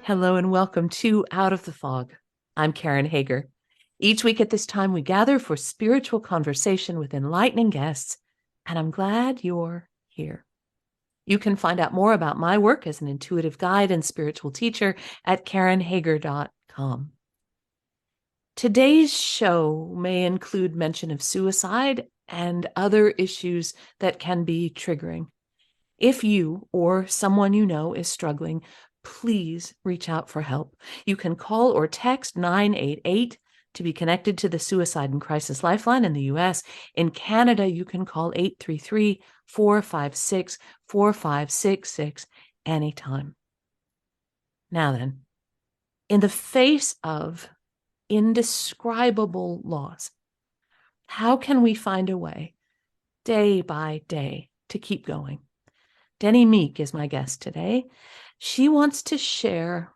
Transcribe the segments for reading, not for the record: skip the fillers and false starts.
Hello and welcome to Out of the Fog. I'm Karen Hager. Each week at this time, we gather for spiritual conversation with enlightening guests, and I'm glad you're here. You can find out more about my work as an intuitive guide and spiritual teacher at karenhager.com. Today's show may include mention of suicide and other issues that can be triggering. If you or someone you know is struggling, please reach out for help. You can call or text 988 to be connected to the Suicide and Crisis Lifeline in the US. In Canada, you can call 833-456-4566 anytime. Now then, in the face of indescribable loss, how can we find a way, day by day, to keep going? Denny Meek is my guest today. She wants to share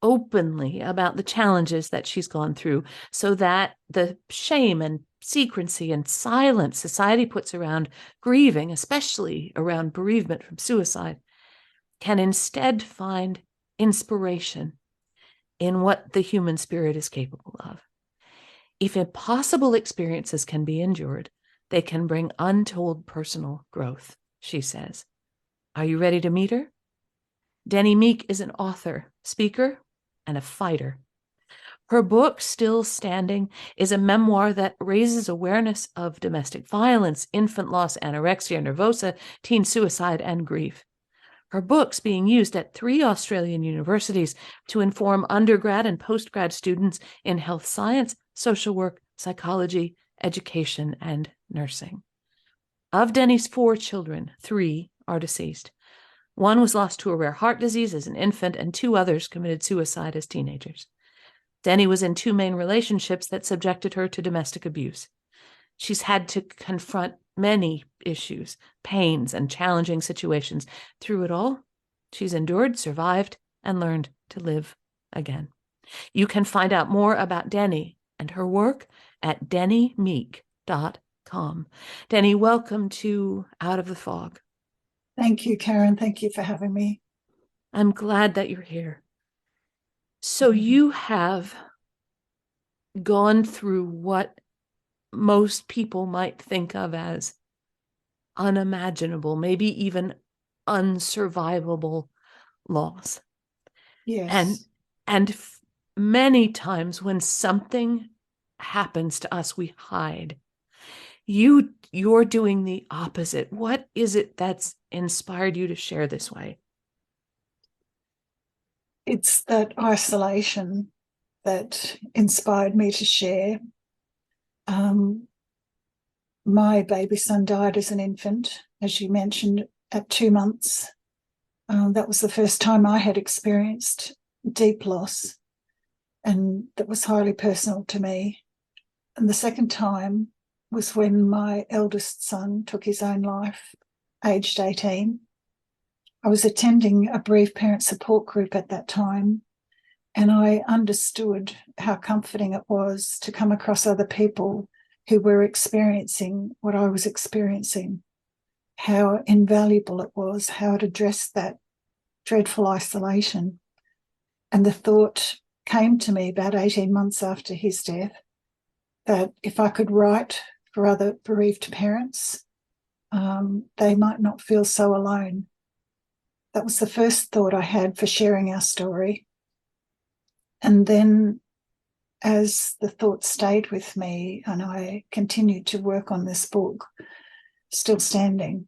openly about the challenges that she's gone through so that the shame and secrecy and silence society puts around grieving, especially around bereavement from suicide, can instead find inspiration in what the human spirit is capable of. If impossible experiences can be endured, they can bring untold personal growth, she says. Are you ready to meet her? Denny Meek is an author, speaker, and a fighter. Her book, Still Standing, is a memoir that raises awareness of domestic violence, infant loss, anorexia, nervosa, teen suicide, and grief. Her book's being used at 3 Australian universities to inform undergrad and post-grad students in health science, social work, psychology, education, and nursing. Of Denny's 4 children, 3 are deceased. 1 was lost to a rare heart disease as an infant, and 2 others committed suicide as teenagers. Denny was in 2 main relationships that subjected her to domestic abuse. She's had to confront many issues, pains, and challenging situations. Through it all, she's endured, survived, and learned to live again. You can find out more about Denny and her work at dennymeek.com. Denny, welcome to Out of the Fog. Thank you, Karen. Thank you for having me. I'm glad that you're here. So you have gone through what most people might think of as unimaginable, maybe even unsurvivable loss. Yes. And many times when something happens to us, we hide. You're doing the opposite. What is it that's inspired you to share this way? It's that isolation that inspired me to share. My baby son died as an infant, as you mentioned, at 2 months. That was the first time I had experienced deep loss, and that was highly personal to me. And the second time was when my eldest son took his own life, aged 18. I was attending a bereaved parent support group at that time, and I understood how comforting it was to come across other people who were experiencing what I was experiencing, how invaluable it was, how it addressed that dreadful isolation. And the thought came to me about 18 months after his death that if I could write for other bereaved parents, they might not feel so alone. That was the first thought I had for sharing our story. And then as the thought stayed with me and I continued to work on this book, Still Standing,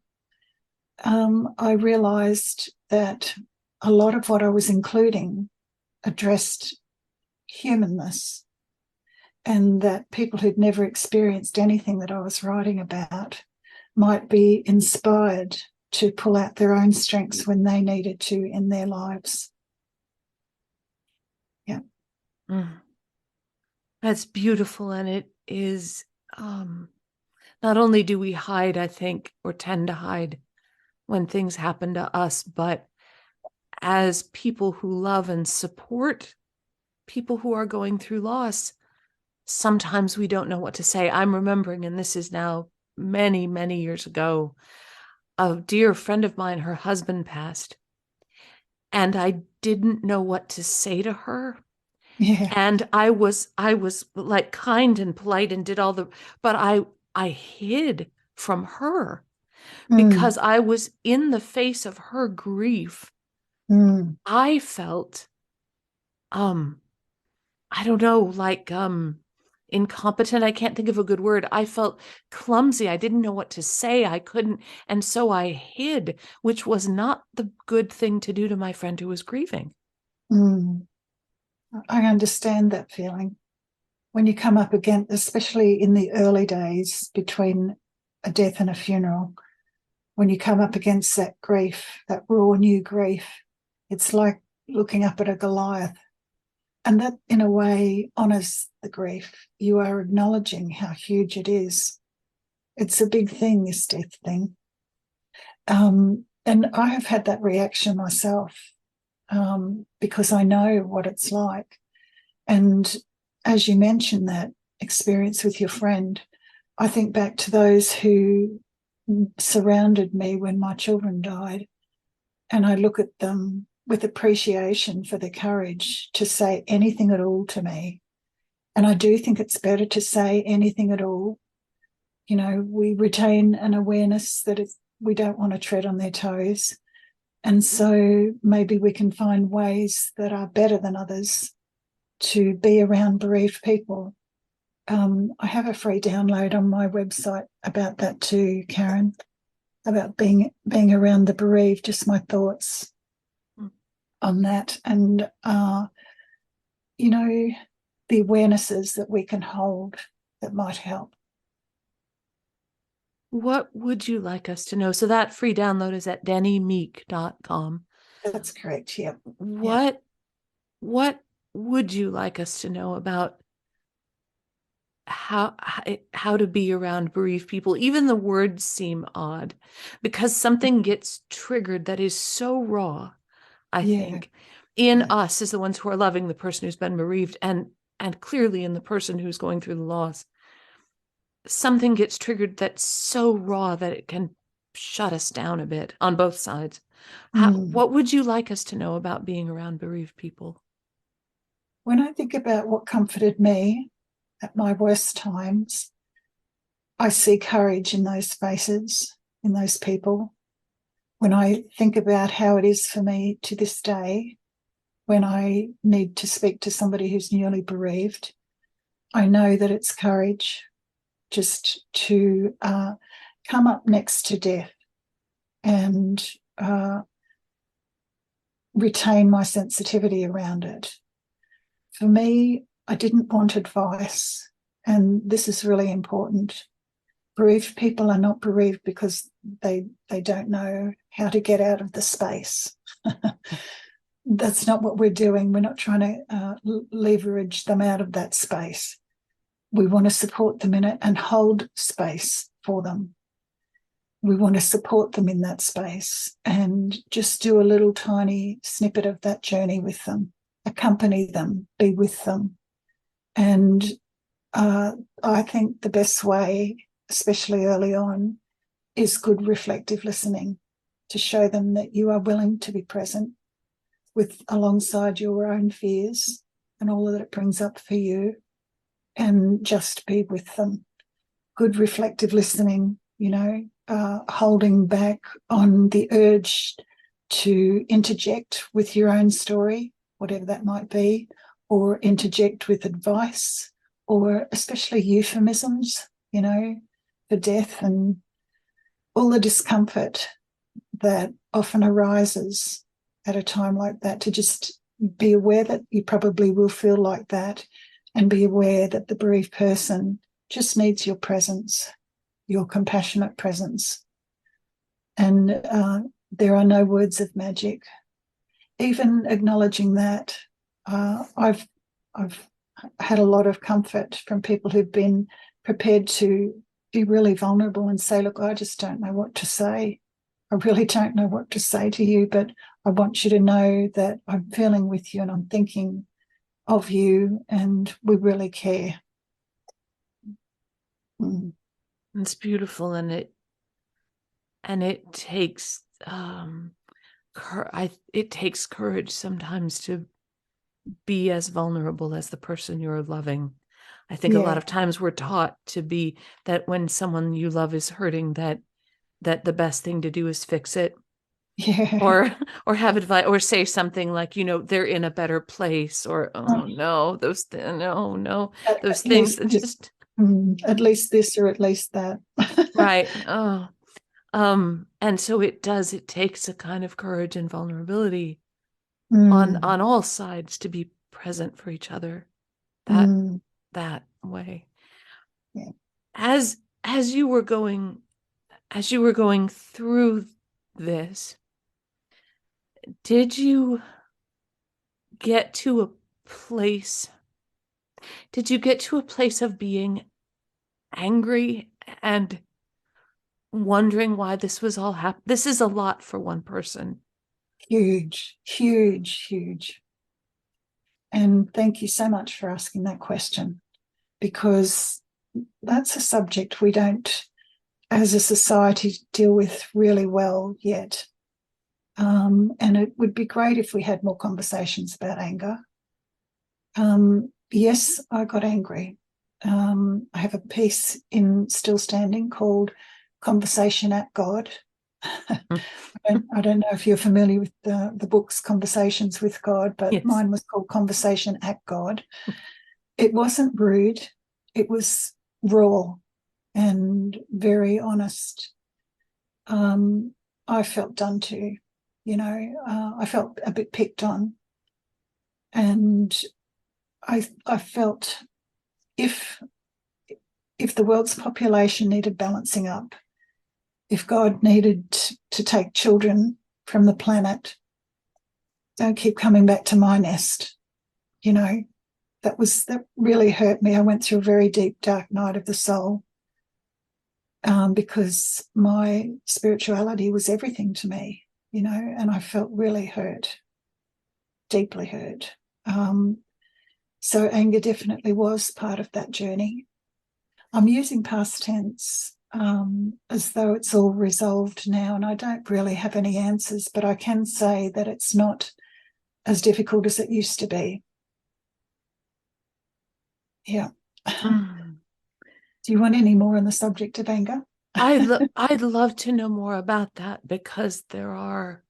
I realized that a lot of what I was including addressed humanness, and that people who'd never experienced anything that I was writing about might be inspired to pull out their own strengths when they needed to in their lives. Yeah. That's beautiful. And it is, not only do we hide, I think, or tend to hide when things happen to us, but as people who love and support people who are going through loss, sometimes we don't know what to say. I'm remembering, and this is now many, many years ago, a dear friend of mine, her husband passed. and I didn't know what to say to her. Yeah. And I was like kind and polite and did all the, but I hid from her Mm, because I was in the face of her grief. mm, I felt um I don't know, like incompetent. I can't think of a good word. I felt clumsy. I didn't know what to say. I couldn't. And so I hid, which was not the good thing to do to my friend who was grieving. mm. I understand that feeling. When you come up against, especially in the early days between a death and a funeral, when you come up against that grief, that raw new grief, it's like looking up at a Goliath. And that, in a way, honors the grief. You are acknowledging how huge it is. It's a big thing, this death thing. And I have had that reaction myself, because I know what it's like. And as you mentioned that experience with your friend, I think back to those who surrounded me when my children died, and I look at them with appreciation for the courage to say anything at all to me. And I do think it's better to say anything at all. You know, we retain an awareness that we don't want to tread on their toes. And so maybe we can find ways that are better than others to be around bereaved people. I have a free download on my website about that too, Karen, about being around the bereaved, just my thoughts on that. And, you know, the awarenesses that we can hold that might help. What would you like us to know? So that free download is at dennymeek.com. That's correct. Yep. Yep. What would you like us to know about how to be around bereaved people? Even the words seem odd because something gets triggered that is so raw, I Yeah. think, in Yeah. us as the ones who are loving the person who's been bereaved, and clearly in the person who's going through the loss. Something gets triggered that's so raw that it can shut us down a bit on both sides. Mm. What would you like us to know about being around bereaved people? When I think about what comforted me at my worst times, I see courage in those faces, in those people. When I think about how it is for me to this day, when I need to speak to somebody who's newly bereaved, I know that it's courage just to come up next to death and uh, retain my sensitivity around it. For me, I didn't want advice, and this is really important. Bereaved people are not bereaved because they don't know how to get out of the space. That's not what we're doing. We're not trying to leverage them out of that space. We want to support them in it and hold space for them. We want to support them in that space and just do a little tiny snippet of that journey with them, accompany them, be with them. And I think the best way, especially early on, is good reflective listening, to show them that you are willing to be present with alongside your own fears and all that it brings up for you, and just be with them. Good reflective listening, holding back on the urge to interject with your own story, whatever that might be, or interject with advice, or especially euphemisms, for death and all the discomfort that often arises at a time like that. To just be aware that you probably will feel like that, and be aware that the bereaved person just needs your presence, your compassionate presence. And there are no words of magic. Even acknowledging that, I've had a lot of comfort from people who've been prepared to be really vulnerable and say, look, I just don't know what to say. I really don't know what to say to you, but I want you to know that I'm feeling with you and I'm thinking of you and we really care. Mm. It's beautiful, and it takes it takes courage sometimes to be as vulnerable as the person you're loving. I think a lot of times we're taught to be that when someone you love is hurting, that the best thing to do is fix it. Yeah. Or have advice, or say something like, they're in a better place, or no, those those things that just at least this or at least that. right. And so it takes a kind of courage and vulnerability on all sides to be present for each other that way. Yeah. As you were going through this, did you get to a place of being angry and wondering why this was all happening? This is a lot for one person. Huge, huge, huge. And thank you so much for asking that question, because that's a subject we don't, as a society, deal with really well yet. And it would be great if we had more conversations about anger. Yes, I got angry. I have a piece in Still Standing called Conversation at God. I don't know if you're familiar with the book's Conversations with God, but yes. Mine was called Conversation at God. It wasn't rude. It was raw and very honest. I felt done to, I felt a bit picked on. And I felt if the world's population needed balancing up, if God needed to take children from the planet, don't keep coming back to my nest. That really hurt me. I went through a very deep, dark night of the soul, because my spirituality was everything to me, and I felt really hurt, deeply hurt. So anger definitely was part of that journey. I'm using past tense as though it's all resolved now, and I don't really have any answers, but I can say that it's not as difficult as it used to be. Yeah. Do you want any more on the subject of anger? I'd love to know more about that, because there are,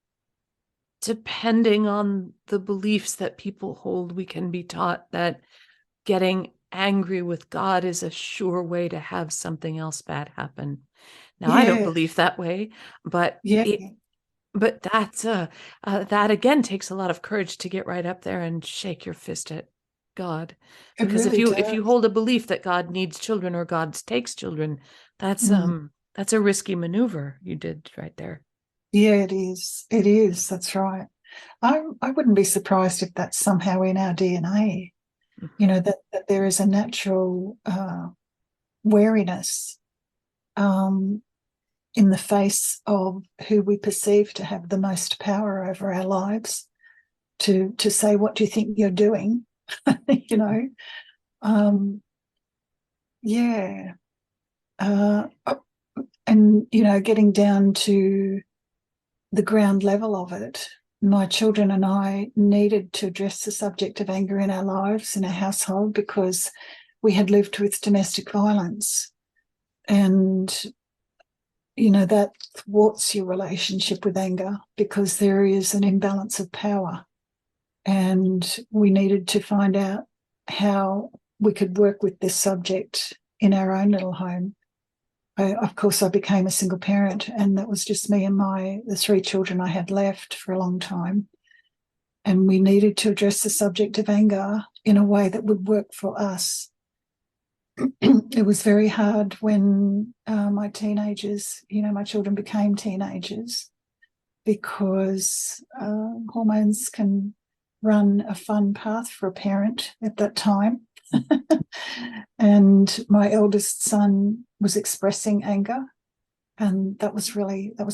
depending on the beliefs that people hold, we can be taught that getting angry with God is a sure way to have something else bad happen. Now, I don't believe that way, but that's that again takes a lot of courage to get right up there and shake your fist at God. Because really if you hold a belief that God needs children or God takes children, that's a risky maneuver you did right there. Yeah, it is. It is. That's right. I wouldn't be surprised if that's somehow in our DNA. That there is a natural wariness in the face of who we perceive to have the most power over our lives, to say, what do you think you're doing? Yeah. And, getting down to the ground level of it, my children and I needed to address the subject of anger in our lives, in our household, because we had lived with domestic violence. And, that thwarts your relationship with anger, because there is an imbalance of power. And we needed to find out how we could work with this subject in our own little home. Of course, I became a single parent, and that was just me and the 3 children I had left for a long time. And we needed to address the subject of anger in a way that would work for us. It was very hard when my teenagers, my children became teenagers, because hormones can run a fun path for a parent at that time. And my eldest son was expressing anger, and that was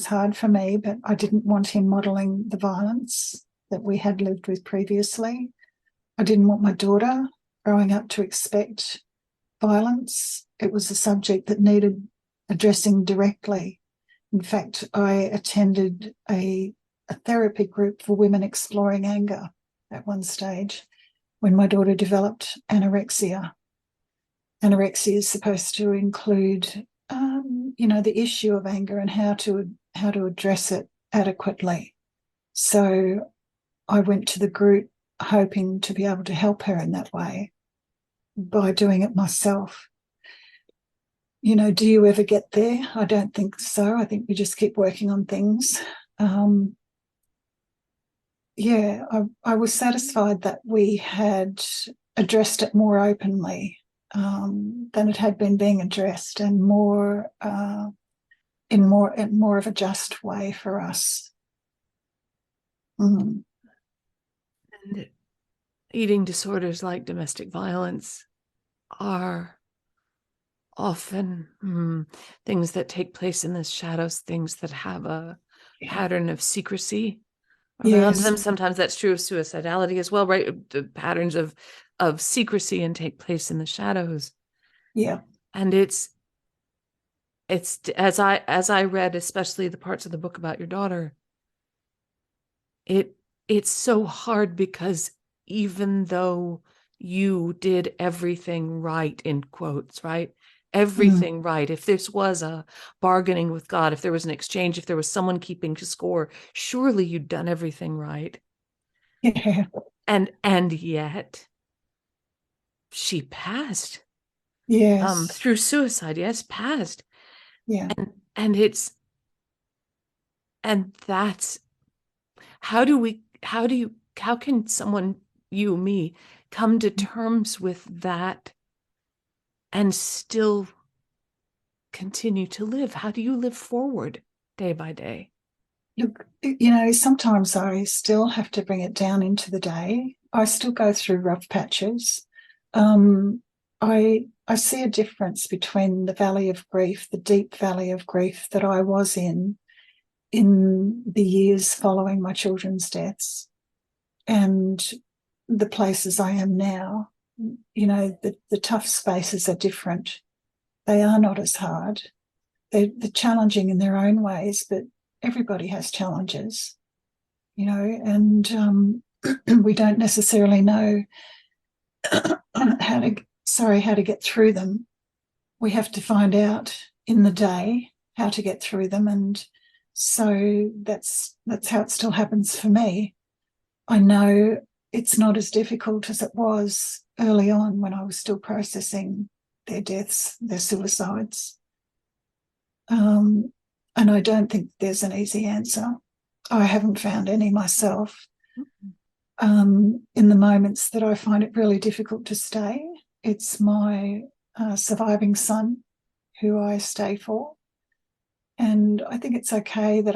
hard for me, but I didn't want him modeling the violence that we had lived with previously. I didn't want my daughter growing up to expect violence. It was a subject that needed addressing directly. In fact, I attended a a therapy group for women exploring anger at one stage when my daughter developed anorexia. Anorexia is supposed to include, the issue of anger and how to address it adequately. So I went to the group hoping to be able to help her in that way by doing it myself. Do you ever get there? I don't think so. I think we just keep working on things. I was satisfied that we had addressed it more openly than it had been being addressed, and more in more of a just way for us. And eating disorders like domestic violence are often things that take place in the shadows, things that have a pattern of secrecy around them. Sometimes that's true of suicidality as well, right? The patterns of secrecy and take place in the shadows. Yeah. And it's as I read, especially the parts of the book about your daughter, it's so hard because even though you did everything right, in quotes, right? Everything right. If this was a bargaining with God, if there was an exchange, if there was someone keeping score, surely you'd done everything right. Yeah. And yet she passed. Yes. Through suicide. Yes, passed. Yeah. And that's how can someone, you, me, come to terms with that and still continue to live? How do you live forward day by day? Look, sometimes I still have to bring it down into the day. I still go through rough patches. I see a difference between the valley of grief, the deep valley of grief that I was in the years following my children's deaths, and the places I am now. The tough spaces are different. They are not as hard. They're challenging in their own ways, but everybody has challenges, and we don't necessarily know how to get through them. We have to find out in the day how to get through them, and so that's how it still happens for me. I know it's not as difficult as it was early on when I was still processing their deaths, their suicides. And I don't think there's an easy answer. I haven't found any myself. In the moments that I find it really difficult to stay, it's my surviving son who I stay for. And I think it's okay that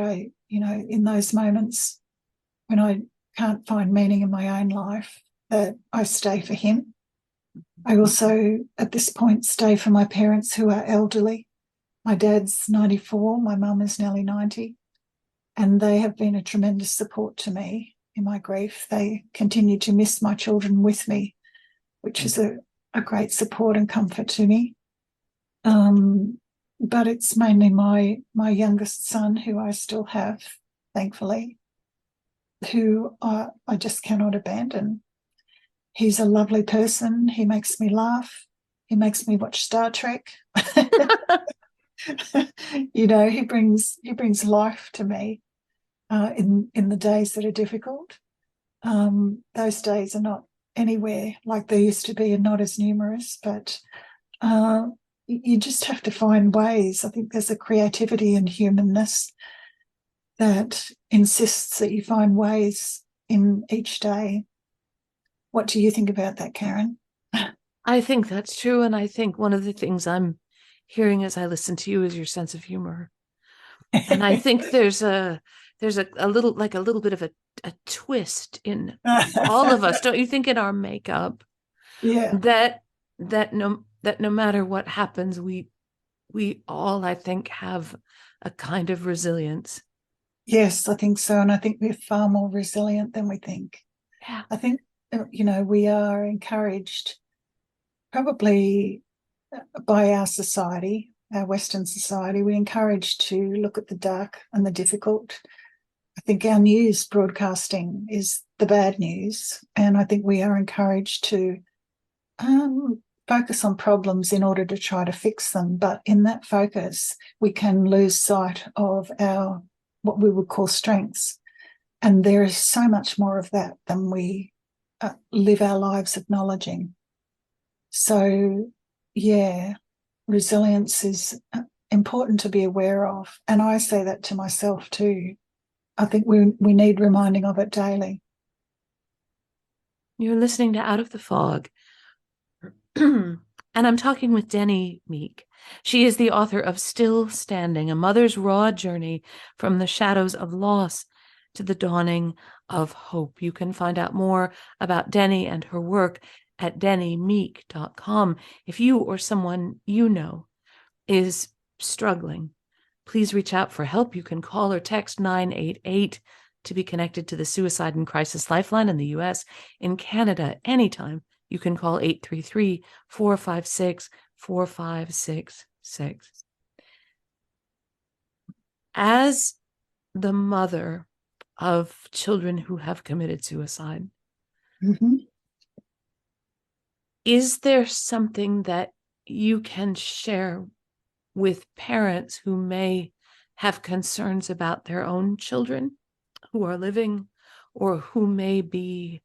in those moments when I can't find meaning in my own life, that I stay for him. I also, at this point, stay for my parents who are elderly. My dad's 94, my mum is nearly 90, and they have been a tremendous support to me in my grief. They continue to miss my children with me, which is a great support and comfort to me. But it's mainly my youngest son, who I still have, thankfully, who I just cannot abandon. He's a lovely person. He makes me laugh. He makes me watch Star Trek. He brings life to me in the days that are difficult. Those days are not anywhere like they used to be, and not as numerous, but you just have to find ways. I think there's a creativity and humanness that insists that you find ways in each day. What do you think about that, Karen? I think that's true. And I think one of the things I'm hearing as I listen to you is your sense of humor. And I think there's a little bit of a twist in all of us, don't you think, in our makeup? Yeah. That no matter what happens, we all, I think, have a kind of resilience. Yes, I think so. And I think we're far more resilient than we think. Yeah. I think, we are encouraged probably by our society, our Western society, we're encouraged to look at the dark and the difficult I think our news broadcasting is the bad news, and I think we are encouraged to focus on problems in order to try to fix them. But in that focus, we can lose sight of our what we would call strengths, and there is so much more of that than we live our lives acknowledging. So, yeah, resilience is important to be aware of, and I say that to myself too. I think we need reminding of it daily. You're listening to Out of the Fog. And I'm talking with Denny Meek. She is the author of Still Standing, a mother's raw journey from the shadows of loss to the dawning of hope. You can find out more about Denny and her work at dennymeek.com. If you or someone you know is struggling, please reach out for help. You can call or text 988 to be connected to the Suicide and Crisis Lifeline in the US. In Canada, anytime, you can call 833-456-4566. As the mother of children who have committed suicide, is there something that you can share with parents who may have concerns about their own children who are living, or who may be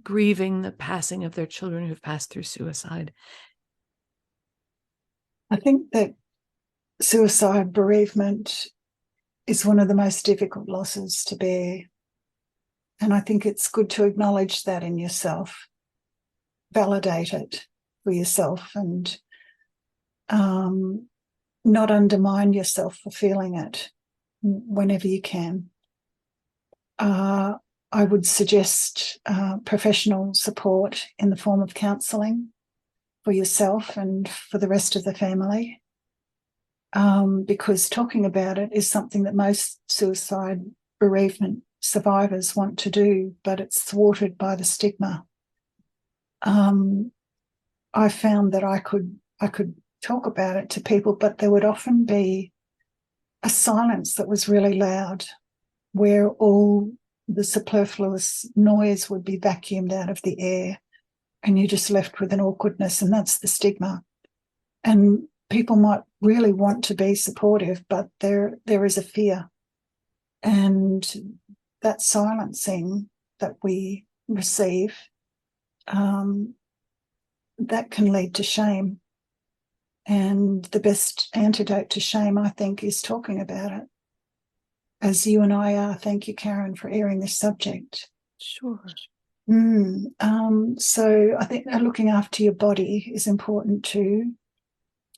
grieving the passing of their children who've passed through suicide? I think that suicide bereavement is one of the most difficult losses to bear. And I think it's good to acknowledge that in yourself, validate it for yourself, and not undermine yourself for feeling it whenever you can. I would suggest professional support in the form of counselling for yourself and for the rest of the family, because talking about it is something that most suicide bereavement survivors want to do, but it's thwarted by the stigma. I found that I could talk about it to people, but there would often be a silence that was really loud, where all the superfluous noise would be vacuumed out of the air, and you're just left with an awkwardness, and that's the stigma. And people might really want to be supportive, but there is a fear, and that silencing that we receive, that can lead to shame. And the best antidote to shame, I think, is talking about it, as you and I are. Thank you, Karen, for airing this subject. Sure. So I think looking after your body is important too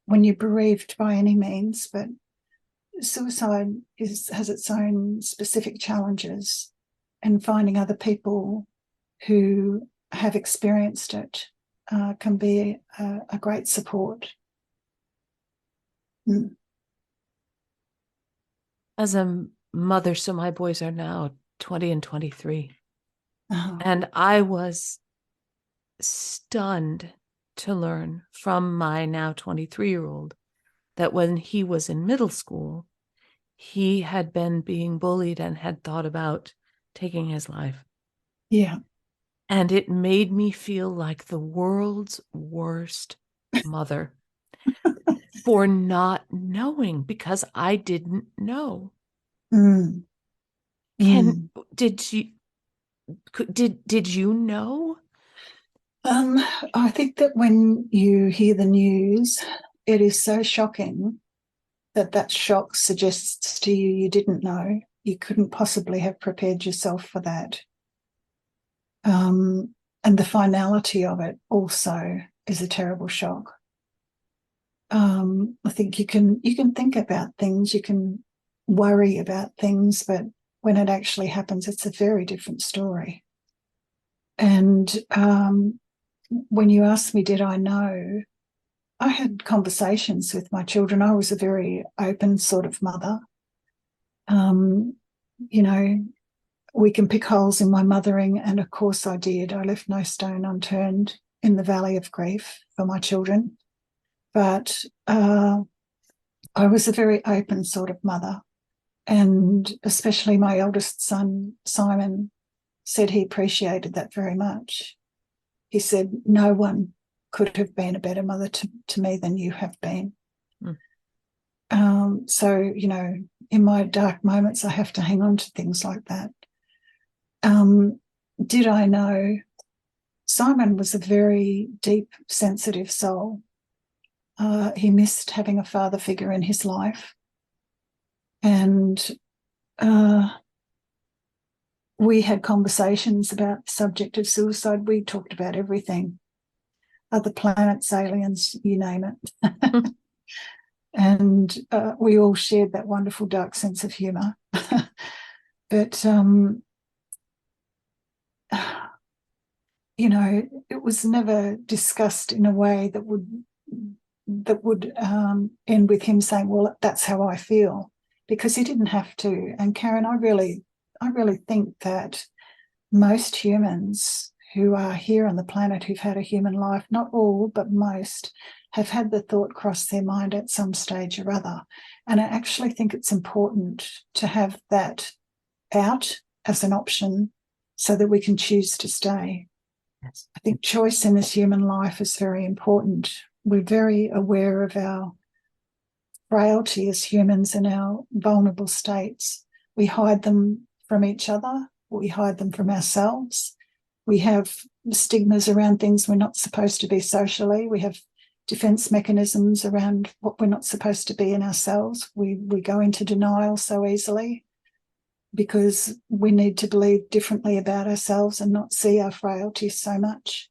when you're bereaved by any means, but suicide has its own specific challenges, and finding other people who have experienced it can be a great support. As a mother, so my boys are now 20 and 23. And I was stunned to learn from my now 23-year-old that when he was in middle school, he had been being bullied and had thought about taking his life. Yeah. And it made me feel like the world's worst mother for not knowing, because I didn't know. Did you know? I think that when you hear the news, it is so shocking that shock suggests to you you didn't know. You couldn't possibly have prepared yourself for that. And the finality of it also is a terrible shock. I think you can think about things, you can worry about things, but when it actually happens, it's a very different story. And when you asked me, did I know? I had conversations with my children. I was a very open sort of mother. We can pick holes in my mothering, and of course I did. I left no stone unturned in the valley of grief for my children. But I was a very open sort of mother. And especially my eldest son, Simon, said he appreciated that very much. He said, no one could have been a better mother to me than you have been. So, you know, in my dark moments, I have to hang on to things like that. Did I know? Simon was a very deep, sensitive soul. He missed having a father figure in his life. And we had conversations about the subject of suicide. We talked about everything, other planets, aliens, you name it. And we all shared that wonderful dark sense of humour. But, you know, it was never discussed in a way that would end with him saying, well, that's how I feel, because he didn't have to. And Karen, I really think that most humans who are here on the planet who've had a human life, not all, but most, have had the thought cross their mind at some stage or other. And I actually think it's important to have that out as an option so that we can choose to stay. Yes. I think choice in this human life is very important. We're very aware of our frailty as humans and our vulnerable states. We hide them from each other. We hide them from ourselves. We have stigmas around things we're not supposed to be socially. We have defense mechanisms around what we're not supposed to be in ourselves. We go into denial so easily because we need to believe differently about ourselves and not see our frailties so much.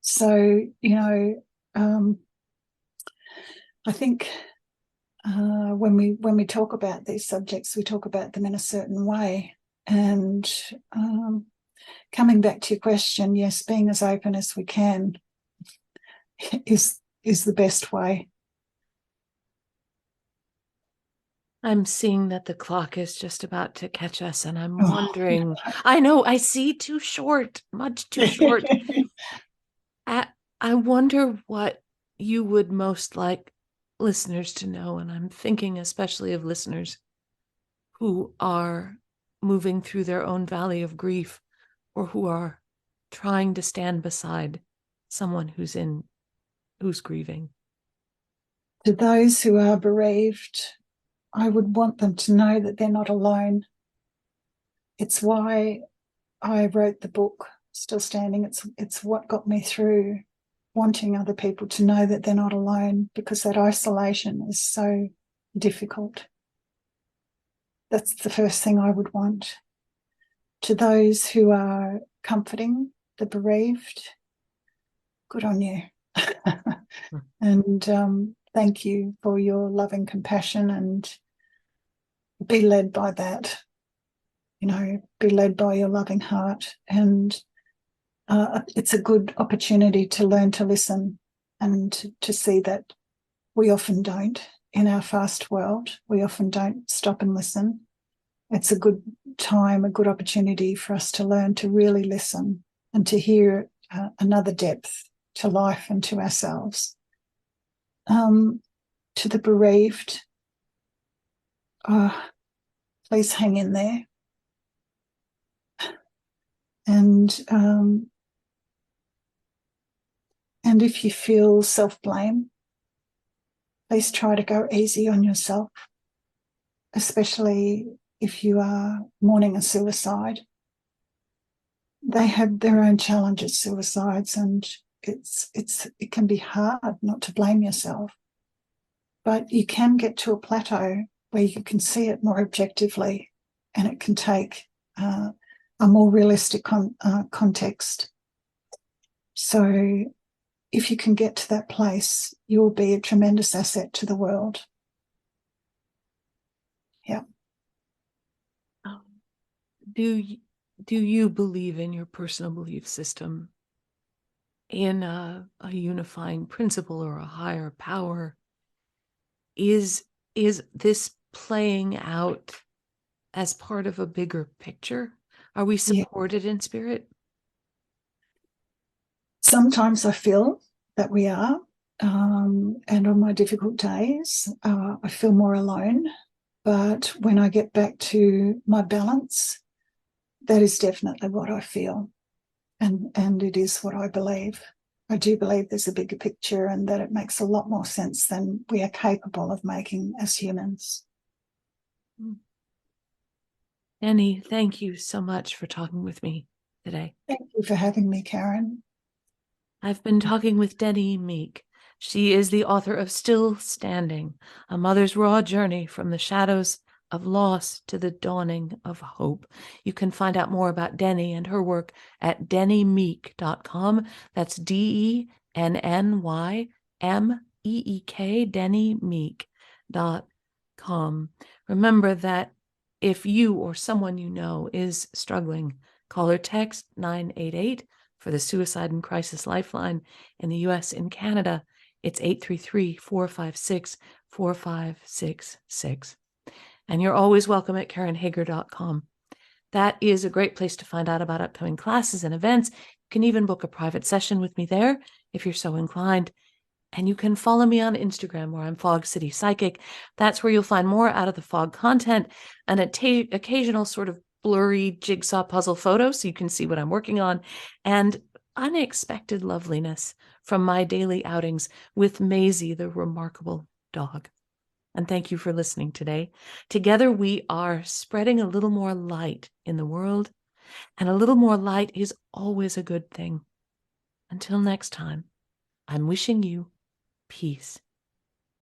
So, you know, I think when we talk about these subjects, we talk about them in a certain way. And coming back to your question, yes, being as open as we can is the best way. I'm seeing that the clock is just about to catch us, and I'm wondering, I know, I see too short, much too short. I wonder what you would most like listeners to know, and I'm thinking especially of listeners who are moving through their own valley of grief, or who are trying to stand beside someone who's grieving. To those who are bereaved, I would want them to know that they're not alone. It's why I wrote the book, Still Standing. It's what got me through, wanting other people to know that they're not alone, because that isolation is so difficult. That's the first thing I would want. To those who are comforting the bereaved, good on you. And thank you for your loving compassion, and be led by that. You know, be led by your loving heart. And it's a good opportunity to learn to listen and to see that we often don't in our fast world. We often don't stop and listen. It's a good time, a good opportunity for us to learn to really listen and to hear another depth to life and to ourselves. To the bereaved, please hang in there. And if you feel self-blame, please try to go easy on yourself, especially if you are mourning a suicide. They have their own challenges, suicides, and it can be hard not to blame yourself. But you can get to a plateau where you can see it more objectively, and it can take a more realistic context. So if you can get to that place, you'll be a tremendous asset to the world. Yeah. Do you believe in your personal belief system, in a unifying principle or a higher power? Is this playing out as part of a bigger picture? Are we supported in spirit? Sometimes I feel that we are. And on my difficult days, I feel more alone. But when I get back to my balance, that is definitely what I feel. And it is what I believe. I do believe there's a bigger picture and that it makes a lot more sense than we are capable of making as humans. Denny, thank you so much for talking with me today. Thank you for having me, Karen. I've been talking with Denny Meek. She is the author of Still Standing, A Mother's Raw Journey from the Shadows of Loss to the Dawning of Hope. You can find out more about Denny and her work at dennymeek.com. That's DENNYMEEK, dennymeek.com. Remember that if you or someone you know is struggling, call or text 988 for the Suicide and Crisis Lifeline in the US and Canada. It's 833-456-4566. And you're always welcome at KarenHager.com. That is a great place to find out about upcoming classes and events. You can even book a private session with me there if you're so inclined. And you can follow me on Instagram where I'm Fog City Psychic. That's where you'll find more out of the fog content and occasional sort of blurry jigsaw puzzle photos so you can see what I'm working on, and unexpected loveliness from my daily outings with Maisie, the remarkable dog. And thank you for listening today. Together we are spreading a little more light in the world, and a little more light is always a good thing. Until next time, I'm wishing you peace.